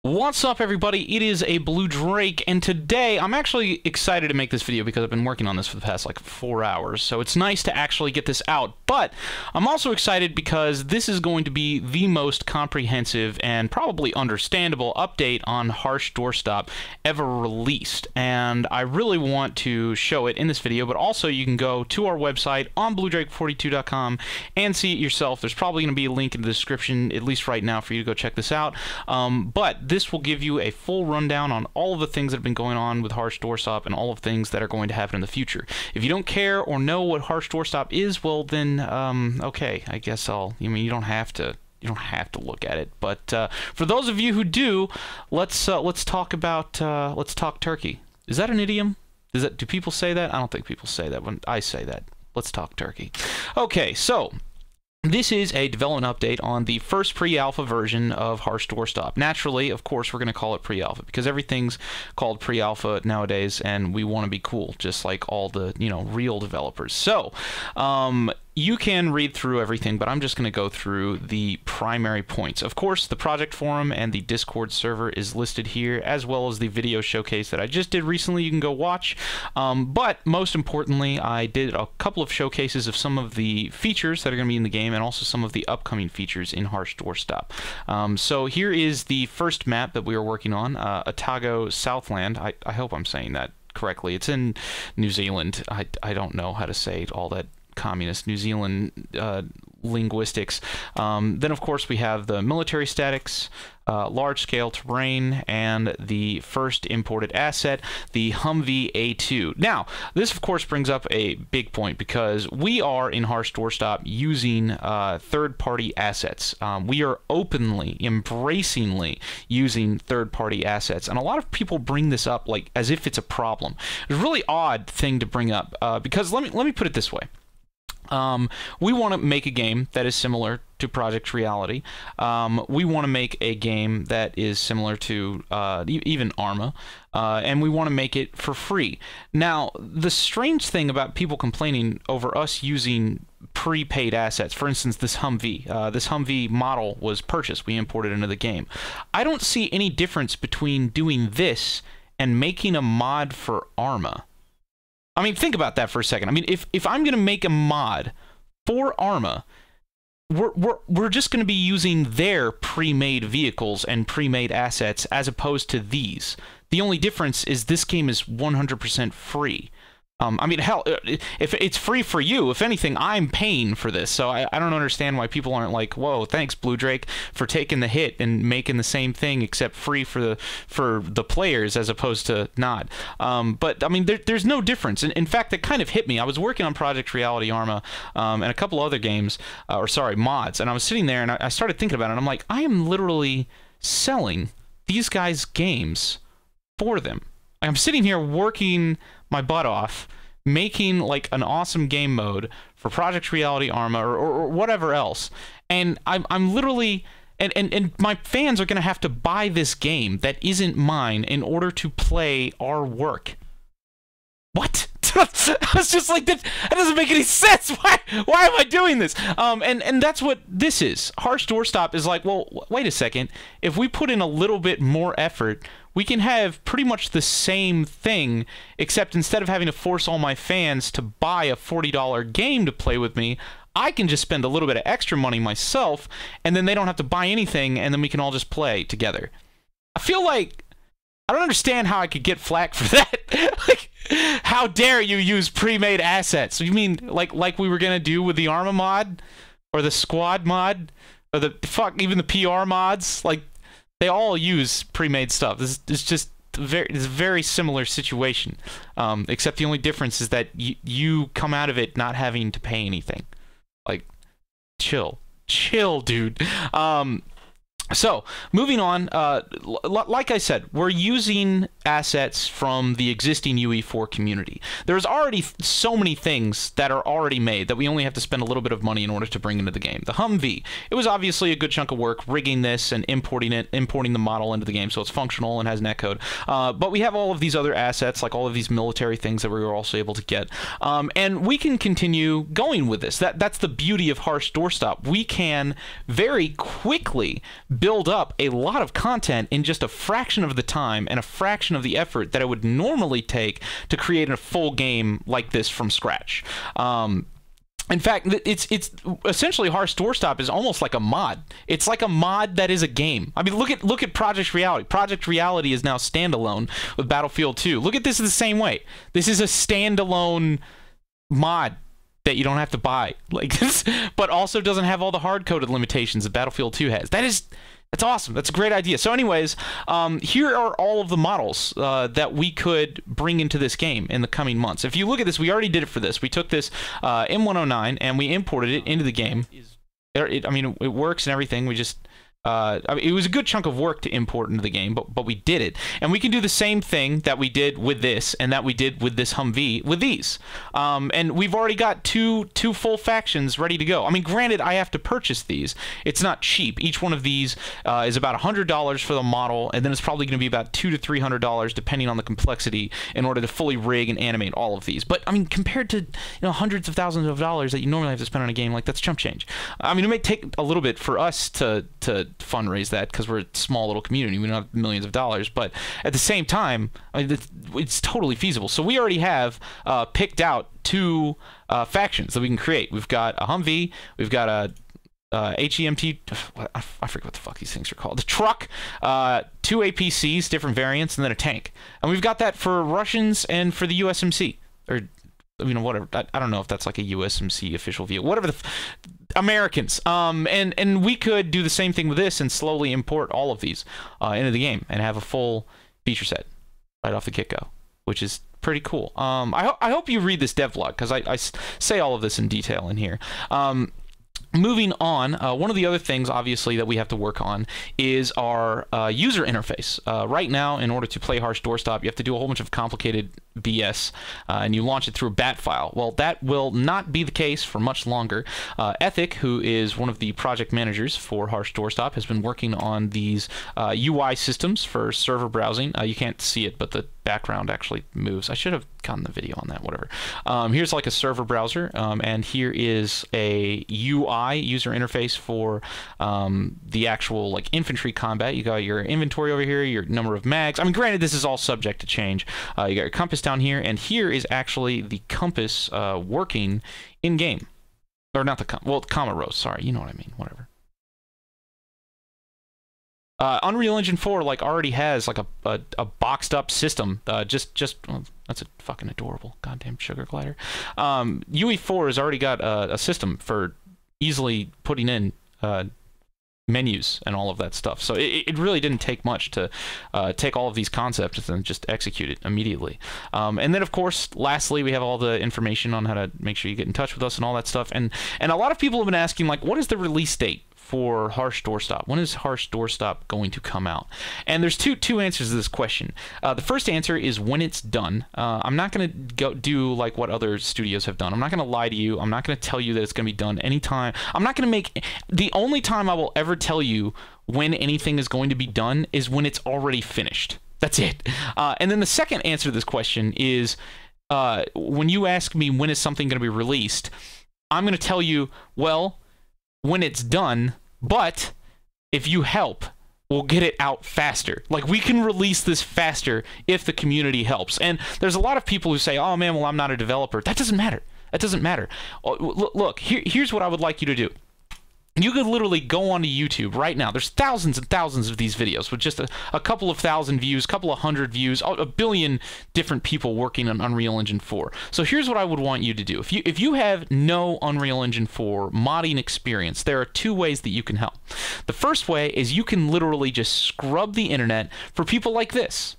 What's up, everybody? It is a Blue Drake, and today I'm actually excited to make this video because I've been working on this for the past like 4 hours, so it's nice to actually get this out. But I'm also excited because this is going to be the most comprehensive and probably understandable update on Harsh Doorstop ever released, and I really want to show it in this video. But also, you can go to our website on bluedrake42.com and see it yourself. There's probably going to be a link in the description, at least right now, for you to go check this out. But this will give you a full rundown on all of the things that have been going on with Harsh Doorstop and all of the things that are going to happen in the future. If you don't care or know what Harsh Doorstop is, well then, okay, I guess you don't have to look at it. But for those of you who do, let's talk turkey. Is that an idiom? Do people say that? I don't think people say that when I say that. Let's talk turkey. Okay, so this is a development update on the first pre-alpha version of Harsh Doorstop. Naturally, of course, we're going to call it pre-alpha because everything's called pre-alpha nowadays, and we want to be cool, just like all the, real developers. So, you can read through everything, but I'm just going to go through the primary points. Of course, the project forum and the Discord server is listed here, as well as the video showcase that I just did recently. You can go watch. But most importantly, I did a couple of showcases of some of the features that are going to be in the game, and also some of the upcoming features in Harsh Doorstop. So here is the first map that we are working on, Otago Southland. I hope I'm saying that correctly. It's in New Zealand. I don't know how to say all that communist New Zealand linguistics. Then, of course, we have the military statics, large-scale terrain, and the first imported asset, the Humvee A2. Now, this, of course, brings up a big point because we are, in Harsh Doorstop, using third-party assets. We are openly, embracingly using third-party assets, and a lot of people bring this up like as if it's a problem. It's a really odd thing to bring up because let me put it this way. We want to make a game that is similar to Project Reality. We want to make a game that is similar to even Arma, and we want to make it for free. Now, the strange thing about people complaining over us using prepaid assets, for instance, this Humvee model was purchased. We imported it into the game. I don't see any difference between doing this and making a mod for Arma. I mean, think about that for a second. I mean, if I'm going to make a mod for Arma, we're just going to be using their pre-made vehicles and pre-made assets as opposed to these. The only difference is this game is 100% free. I mean, hell, if it's free for you, if anything, I'm paying for this. So I don't understand why people aren't like, whoa, thanks, Blue Drake, for taking the hit and making the same thing except free for the players as opposed to not. But, I mean, there's no difference. In fact, it kind of hit me. I was working on Project Reality Arma and a couple other games, mods, and I was sitting there and I started thinking about it, and I'm like, I am literally selling these guys' games for them. I'm sitting here working my butt off, making like an awesome game mode for Project Reality Arma or whatever else, and I'm literally and my fans are gonna have to buy this game that isn't mine in order to play our work. What? I was just like, that doesn't make any sense. Why am I doing this? And that's what this is. Harsh Doorstop is like, well, wait a second. If we put in a little bit more effort, we can have pretty much the same thing, except instead of having to force all my fans to buy a $40 game to play with me, I can just spend a little bit of extra money myself, and then they don't have to buy anything, and then we can all just play together. I feel like I don't understand how I could get flack for that. Like, how dare you use pre-made assets? You mean like we were gonna do with the Arma mod, or the Squad mod, or even the PR mods? Like, they all use pre-made stuff. This is just it's a very similar situation, except the only difference is that you come out of it not having to pay anything. Like, chill, dude. So, moving on, like I said, we're using assets from the existing UE4 community. There's already so many things that are already made that we only have to spend a little bit of money in order to bring into the game. The Humvee, it was obviously a good chunk of work rigging this and importing the model into the game so it's functional and has netcode. But we have all of these other assets, like all of these military things that we were also able to get. And we can continue going with this. That's the beauty of Harsh Doorstop. We can very quickly build up a lot of content in just a fraction of the time and a fraction of the effort that it would normally take to create a full game like this from scratch. In fact, it's essentially Harsh Doorstop is almost like a mod. It's like a mod that is a game. I mean, look at Project Reality. Project Reality is now standalone with Battlefield 2. Look at this the same way. This is a standalone mod that you don't have to buy like this, but also doesn't have all the hard-coded limitations that Battlefield 2 has. That's awesome. That's a great idea. So anyways, here are all of the models that we could bring into this game in the coming months. If you look at this, we already did it for this. We took this M109 and we imported it into the game. I mean, it works and everything. We just... I mean, it was a good chunk of work to import into the game, but we did it. And we can do the same thing that we did with this and that we did with this Humvee with these. And we've already got two full factions ready to go. I mean, granted, I have to purchase these. It's not cheap. Each one of these is about $100 for the model, and then it's probably going to be about $200 to $300 depending on the complexity in order to fully rig and animate all of these. But I mean, compared to hundreds of thousands of dollars that you normally have to spend on a game, like that's chump change. I mean, it may take a little bit for us to fundraise that because we're a small little community. We don't have millions of dollars, but at the same time, I mean, it's totally feasible. So we already have picked out two factions that we can create. We've got a Humvee, we've got a HEMT, I forget what the fuck these things are called. The truck, two APCs, different variants, and then a tank. And we've got that for Russians and for the USMC, or whatever. I don't know if that's like a USMC official view. Whatever the Americans. And we could do the same thing with this and slowly import all of these into the game and have a full feature set right off the get-go, which is pretty cool. I hope you read this devlog because I say all of this in detail in here. Moving on, one of the other things, obviously, that we have to work on is our user interface. Right now, in order to play Harsh Doorstop, you have to do a whole bunch of complicated BS, and you launch it through a bat file. Well, that will not be the case for much longer. Ethic, who is one of the project managers for Harsh Doorstop, has been working on these UI systems for server browsing. You can't see it, but the background actually moves. I should have gotten the video on that, whatever. Here's like a server browser, and here is a UI user interface for the actual like infantry combat. You got your inventory over here, your number of mags. I mean, granted, this is all subject to change. You got your compass down here, and here is actually the compass working in game, or not the comma rows. Sorry, you know what I mean. Whatever. Unreal Engine 4 like already has like a boxed up system. Well, that's a fucking adorable goddamn sugar glider. UE4 has already got a system for easily putting in menus and all of that stuff. So it really didn't take much to take all of these concepts and just execute it immediately. And then, of course, lastly, we have all the information on how to make sure you get in touch with us and all that stuff. And a lot of people have been asking, like, what is the release date for Harsh Doorstop? When is Harsh Doorstop going to come out? And there's two answers to this question. The first answer is when it's done. I'm not going to go do like what other studios have done. I'm not going to lie to you. I'm not going to tell you that it's going to be done anytime. I'm not going to make... The only time I will ever tell you when anything is going to be done is when it's already finished. That's it. And then the second answer to this question is when you ask me when is something going to be released, I'm going to tell you, well, when it's done, but if you help, we'll get it out faster. Like, we can release this faster if the community helps. And there's a lot of people who say, oh man, well, I'm not a developer. That doesn't matter. That doesn't matter. Look, here's what I would like you to do. You could literally go onto YouTube right now. There's thousands and thousands of these videos with just a couple of thousand views, couple of hundred views, a billion different people working on Unreal Engine 4. So here's what I would want you to do. If you have no Unreal Engine 4 modding experience, there are two ways that you can help. The first way is you can literally just scrub the internet for people like this.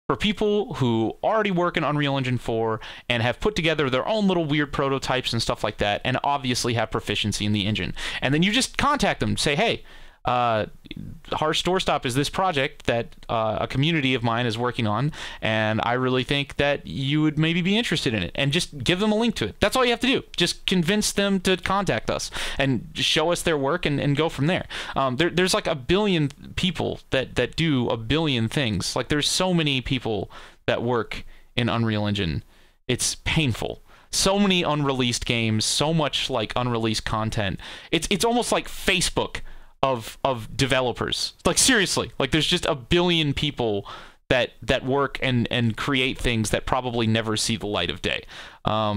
For people who already work in Unreal Engine 4 and have put together their own little weird prototypes and stuff like that, and obviously have proficiency in the engine. And then you just contact them, say, hey, Harsh Doorstop is this project that a community of mine is working on, and I really think that you would maybe be interested in it, and just give them a link to it. That's all you have to do. Just convince them to contact us and show us their work and go from there. There's like a billion people that do a billion things. Like, there's so many people that work in Unreal Engine. It's painful. So many unreleased games, so much like unreleased content. It's almost like Facebook of developers. Like, seriously, like there's just a billion people that work and create things that probably never see the light of day. I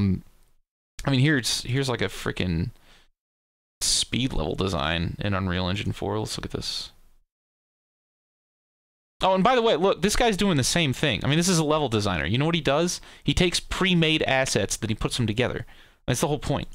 mean, here's like a freaking speed level design in Unreal Engine 4. Let's look at this. Oh, and by the way, look, this guy's doing the same thing. I mean, this is a level designer. You know what he does? He takes pre-made assets, then he puts them together. That's the whole point.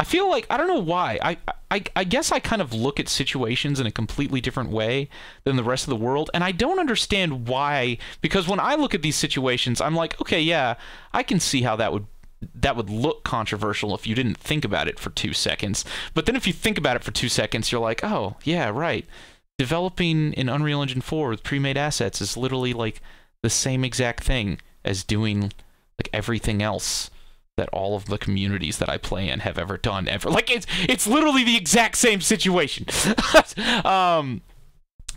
I feel like, I don't know why, I guess I kind of look at situations in a completely different way than the rest of the world, and I don't understand why, because when I look at these situations, I'm like, okay, yeah, I can see how that would look controversial if you didn't think about it for 2 seconds. But then if you think about it for 2 seconds, you're like, oh, yeah, right. Developing in Unreal Engine 4 with pre-made assets is literally like the same exact thing as doing like everything else that all of the communities that I play in have ever done ever. Like it's literally the exact same situation.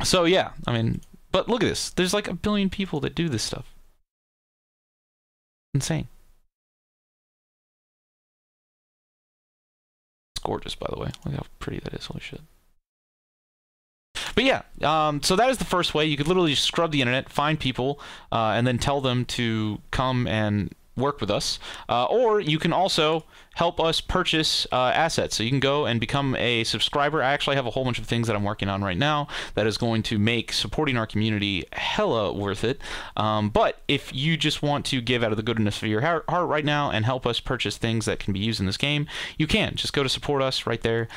So yeah, I mean, but look at this. There's like a billion people that do this stuff. Insane. It's gorgeous, by the way. Look how pretty that is. Holy shit. But yeah, so that is the first way. You could literally just scrub the internet, find people, and then tell them to come and work with us. Or you can also help us purchase assets. So you can go and become a subscriber. I actually have a whole bunch of things that I'm working on right now that is going to make supporting our community hella worth it. But if you just want to give out of the goodness of your heart right now and help us purchase things that can be used in this game, you can. Just go to support us right there.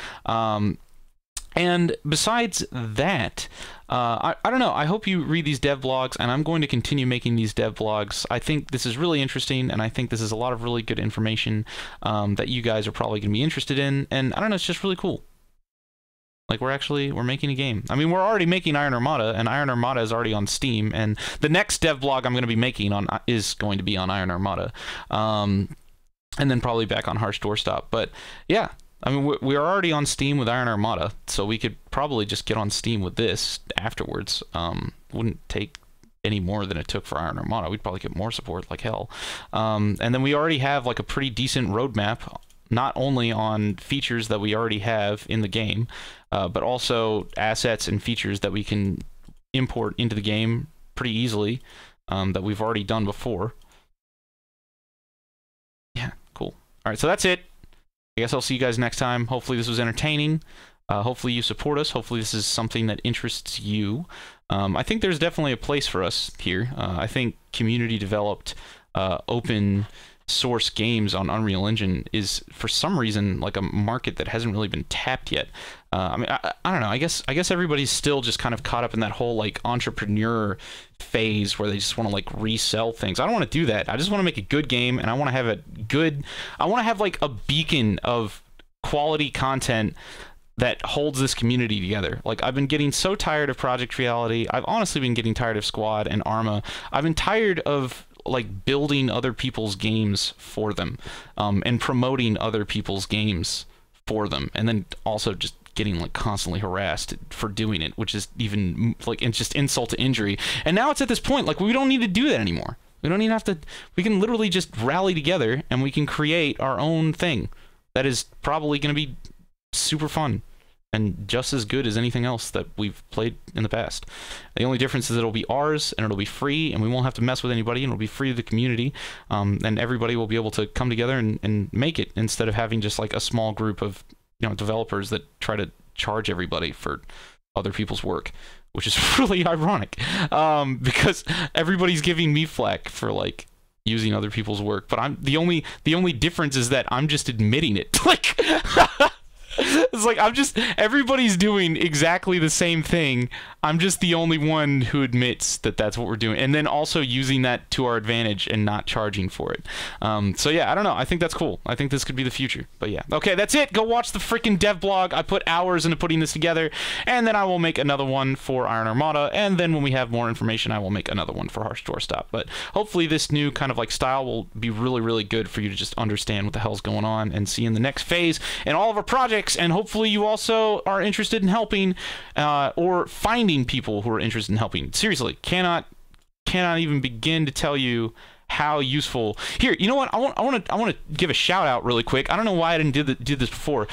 And besides that, I don't know, I hope you read these dev blogs, and I'm going to continue making these dev blogs. I think this is really interesting, and I think this is a lot of really good information that you guys are probably going to be interested in, and I don't know, it's just really cool. Like, we're making a game. I mean, we're already making Iron Armada, and Iron Armada is already on Steam, and the next dev blog I'm going to be making is going to be on Iron Armada, and then probably back on Harsh Doorstop. But yeah, I mean, we're already on Steam with Iron Armada, so we could probably just get on Steam with this afterwards. Wouldn't take any more than it took for Iron Armada. We'd probably get more support like hell. And then we already have like a pretty decent roadmap, not only on features that we already have in the game, but also assets and features that we can import into the game pretty easily, that we've already done before. Yeah, cool. All right, so that's it. I guess I'll see you guys next time. Hopefully this was entertaining. Hopefully you support us. Hopefully this is something that interests you. I think there's definitely a place for us here. I think community developed open source games on Unreal Engine is, for some reason, like a market that hasn't really been tapped yet. I mean, I don't know. I guess everybody's still just kind of caught up in that whole like entrepreneur phase where they just want to like resell things. I don't want to do that. I just want to make a good game, and I want to have I want to have like a beacon of quality content that holds this community together. Like, I've been getting so tired of Project Reality. I've honestly been getting tired of Squad and Arma. I've been tired of like building other people's games for them, and promoting other people's games for them, and then also just getting like constantly harassed for doing it, which is even like it's just insult to injury. And now it's at this point like we don't need to do that anymore. We don't even have to. We can literally just rally together and we can create our own thing that is probably going to be super fun and just as good as anything else that we've played in the past. The only difference is it'll be ours, and it'll be free, and we won't have to mess with anybody, and it'll be free to the community, and everybody will be able to come together and make it, instead of having just like a small group of, you know, developers that try to charge everybody for other people's work, which is really ironic, because everybody's giving me flack for like using other people's work, but I'm the only difference is that I'm just admitting it. Like it's like everybody's doing exactly the same thing. I'm just the only one who admits that that's what we're doing, and then also using that to our advantage and not charging for it. So yeah, I don't know. I think that's cool. I think this could be the future. But yeah, okay, that's it. Go watch the freaking dev blog. I put hours into putting this together, and then I will make another one for Iron Armada, and then when we have more information, I will make another one for Harsh Doorstop. But hopefully this new kind of like style will be really, really good for you to just understand what the hell's going on and see in the next phase in all of our projects. And hopefully you also are interested in helping, or finding people who are interested in helping. Seriously, cannot even begin to tell you how useful. Here, you know what? I want to give a shout out really quick. I don't know why I didn't do this before.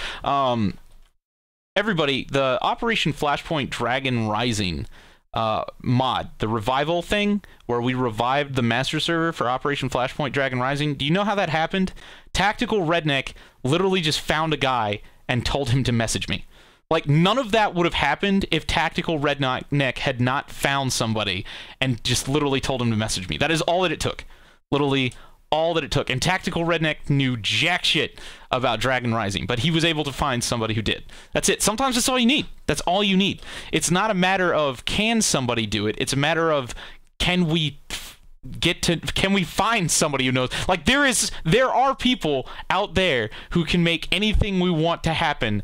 everybody, the Operation Flashpoint Dragon Rising mod, the revival thing, where we revived the master server for Operation Flashpoint Dragon Rising, do you know how that happened? Tactical Redneck literally just found a guy and told him to message me. Like, none of that would have happened if Tactical Redneck had not found somebody and just literally told him to message me. That is all that it took. Literally all that it took. And Tactical Redneck knew jack shit about Dragon Rising, but he was able to find somebody who did. That's it. Sometimes that's all you need. That's all you need. It's not a matter of can somebody do it. It's a matter of can we find somebody who knows. Like, there are people out there who can make anything we want to happen.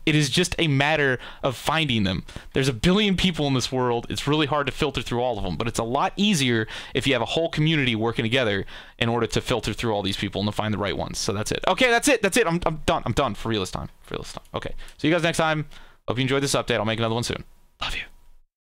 It is just a matter of finding them. There's a billion people in this world. It's really hard to filter through all of them, but it's a lot easier if you have a whole community working together in order to filter through all these people and to find the right ones. So that's it. Okay, that's it. I'm done. I'm done for real this time. Okay. See you guys next time. Hope you enjoyed this update. I'll make another one soon. Love you.